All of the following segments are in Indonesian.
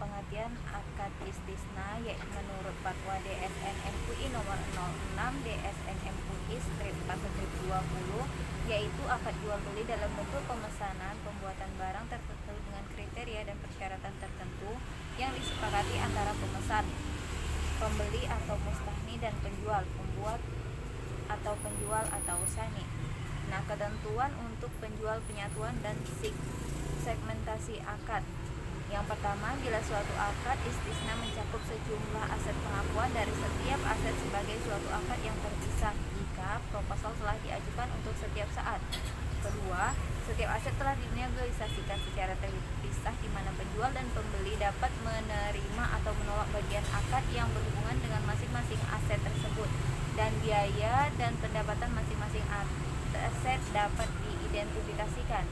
pengertian akad istisna yaitu menurut Fatwa DSN MUI nomor 06 DSN MUI strip 20, yaitu akad jual beli dalam bentuk pemesanan pembuatan barang tertentu dengan kriteria dan persyaratan tertentu yang disepakati antara pemesan, pembeli atau mustahni dan penjual, pembuat atau penjual atau sani. Nah, ketentuan untuk penjual, penyatuan dan segmentasi akad. Yang pertama, bila suatu akad istisna mencakup sejumlah aset pengakuan dari setiap aset sebagai suatu akad yang terpisah jika proposal telah diajukan untuk setiap saat. Kedua, setiap aset telah dinegosiasikan secara terpisah di mana penjual dan pembeli dapat menerima atau menolak bagian akad yang berhubungan dengan masing-masing aset tersebut, dan biaya dan pendapatan masing-masing aset dapat diidentifikasikan.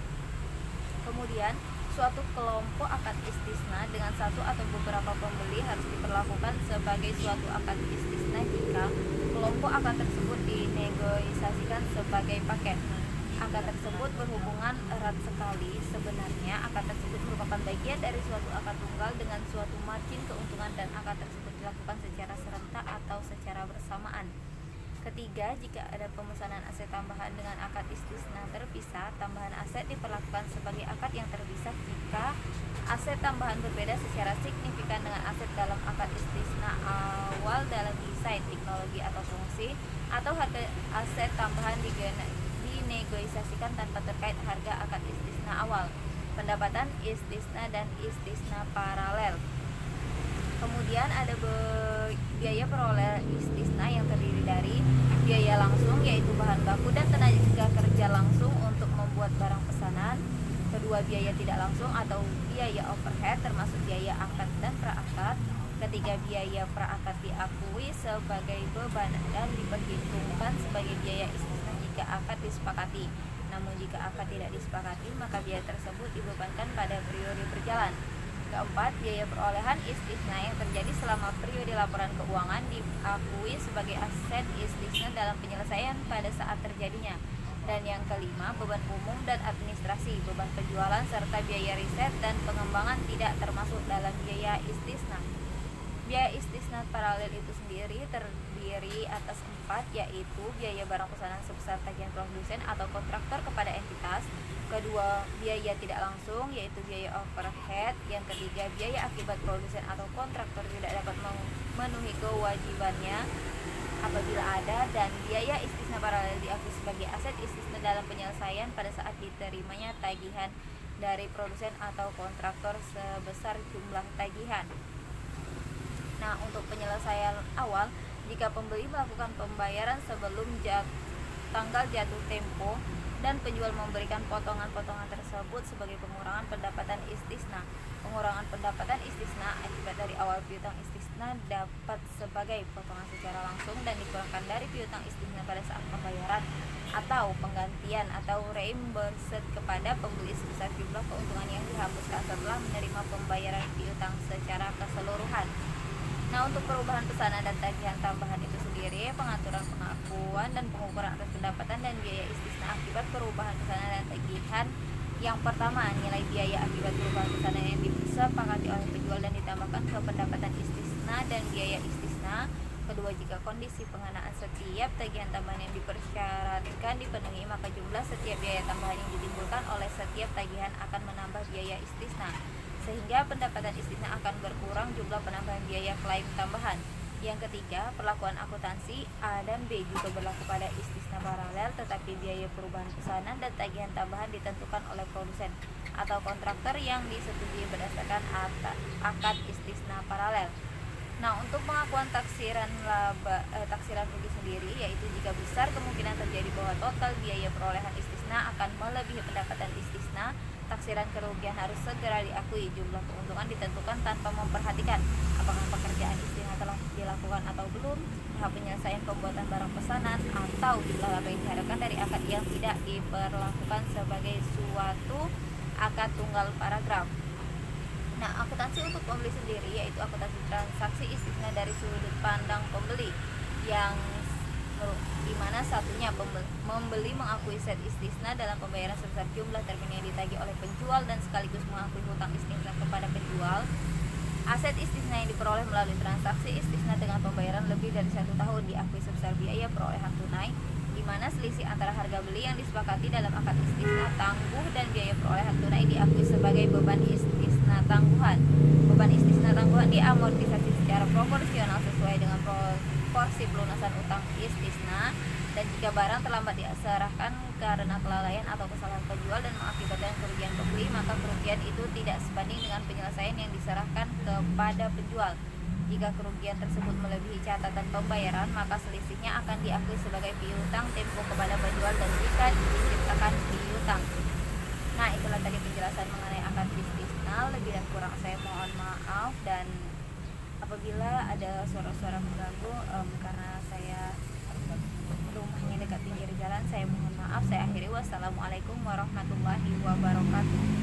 Kemudian, suatu kelompok akad istisna dengan satu atau beberapa pembeli harus diperlakukan sebagai suatu akad istisna jika kelompok akad tersebut dinegosiasikan sebagai paket. Akad tersebut berhubungan erat sekali. Sebenarnya akad tersebut merupakan bagian dari suatu akad tunggal dengan suatu margin keuntungan, dan akad tersebut dilakukan secara serentak atau secara bersamaan. Ketiga, jika ada pemesanan aset tambahan dengan akad istisna terpisah, tambahan aset diperlakukan sebagai akad yang terpisah jika aset tambahan berbeda secara signifikan dengan aset dalam akad istisna awal dalam desain, teknologi atau fungsi, atau harga aset tambahan dinegosiasikan tanpa terkait harga akad istisna awal. Pendapatan istisna dan istisna paralel. Kemudian ada biaya peroleh istisna yang terdiri dari biaya langsung yaitu bahan baku dan tenaga kerja langsung untuk membuat barang pesanan. Kedua, biaya tidak langsung atau biaya overhead termasuk biaya akad dan praakad. Ketiga, biaya praakad diakui sebagai beban dan diperhitungkan sebagai biaya istisna jika akad disepakati. Namun jika akad tidak disepakati, maka biaya tersebut dibebankan pada periode berjalan. Keempat, biaya perolehan istisna yang terjadi selama periode laporan keuangan diakui sebagai aset istisna dalam penyelesaian pada saat terjadinya. Dan yang kelima, beban umum dan administrasi, beban penjualan serta biaya riset dan pengembangan tidak termasuk dalam biaya istisna. Biaya istisna paralel itu sendiri terdiri atas 4, yaitu biaya barang pesanan sebesar tagihan produsen atau kontraktor kepada entitas. Kedua, biaya tidak langsung yaitu biaya overhead. Yang ketiga, biaya akibat produsen atau kontraktor tidak dapat memenuhi kewajibannya apabila ada. Dan biaya istisna paralel diakui sebagai aset istisna dalam penyelesaian pada saat diterimanya tagihan dari produsen atau kontraktor sebesar jumlah tagihan. Nah, untuk penyelesaian awal, jika pembeli melakukan pembayaran sebelum tanggal jatuh tempo dan penjual memberikan potongan-potongan tersebut sebagai pengurangan pendapatan istisna. Pengurangan pendapatan istisna akibat dari awal piutang istisna dapat sebagai potongan secara langsung dan dikurangkan dari piutang istisna pada saat pembayaran, atau penggantian atau reimbursed kepada pembeli sebesar jumlah keuntungan yang dihapuskan setelah menerima pembayaran piutang secara keseluruhan. Nah, untuk perubahan pesanan dan tagihan tambahan itu sendiri, pengaturan pengakuan dan pengukuran atas pendapatan dan biaya istisna akibat perubahan pesanan dan tagihan. Yang pertama, nilai biaya akibat perubahan pesanan yang disepakati oleh penjual dan ditambahkan ke pendapatan istisna dan biaya istisna. Kedua, jika kondisi pengenaan setiap tagihan tambahan yang dipersyaratkan dipenuhi, maka jumlah setiap biaya tambahan yang ditimbulkan oleh setiap tagihan akan menambah biaya istisna, sehingga pendapatan istisna akan berkurang jumlah penambahan biaya klaim tambahan. Yang ketiga, perlakuan akuntansi A dan B juga berlaku pada istisna paralel, tetapi biaya perubahan pesanan dan tagihan tambahan ditentukan oleh produsen atau kontraktor yang disetujui berdasarkan akad istisna paralel. Nah, untuk pengakuan taksiran rugi sendiri, yaitu jika besar kemungkinan terjadi bahwa total biaya perolehan istisna akan melebihi pendapatan istisna, taksiran kerugian harus segera diakui. Jumlah keuntungan ditentukan tanpa memperhatikan apakah pekerjaan istisna telah dilakukan atau belum, tahap penyelesaian pembuatan barang pesanan, atau jumlah laba yang diharapkan dari akad yang tidak diperlakukan sebagai suatu akad tunggal paragraf. Nah, akuntansi untuk pembeli sendiri yaitu akuntansi transaksi istisna dari sudut pandang pembeli, yang dimana satunya membeli mengakui set istisna dalam pembayaran sebesar jumlah termin yang ditagih oleh penjual dan sekaligus mengakui hutang istisna kepada penjual. Aset istisna yang diperoleh melalui transaksi istisna dengan pembayaran lebih dari 1 tahun diakui sebesar biaya perolehan tunai, di mana selisih antara harga beli yang disepakati dalam akad istisna tangguh dan biaya perolehan tunai diakui sebagai beban istisna tangguhan. Beban istisna tangguhan diamortisasi secara proporsional sesuai dengan proporsi pelunasan utang istisna, dan jika barang terlambat diserahkan karena kelalaian atau kesalahan penjual dan mengakibatkan kerugian pembeli, maka kerugian itu tidak sebanding dengan penyelesaian yang diserahkan kepada penjual. Jika kerugian tersebut melebihi catatan pembayaran, maka selisihnya akan diakui sebagai piutang tempo kepada penjual dan jika diciptakan piutang. Nah, itulah tadi penjelasan mengenai akad istisna. Lebih dan kurang saya mohon maaf, dan apabila ada suara-suara mengganggu karena saya rumahnya dekat pinggir jalan, saya mohon maaf. Saya akhiri, wassalamualaikum warahmatullahi wabarakatuh.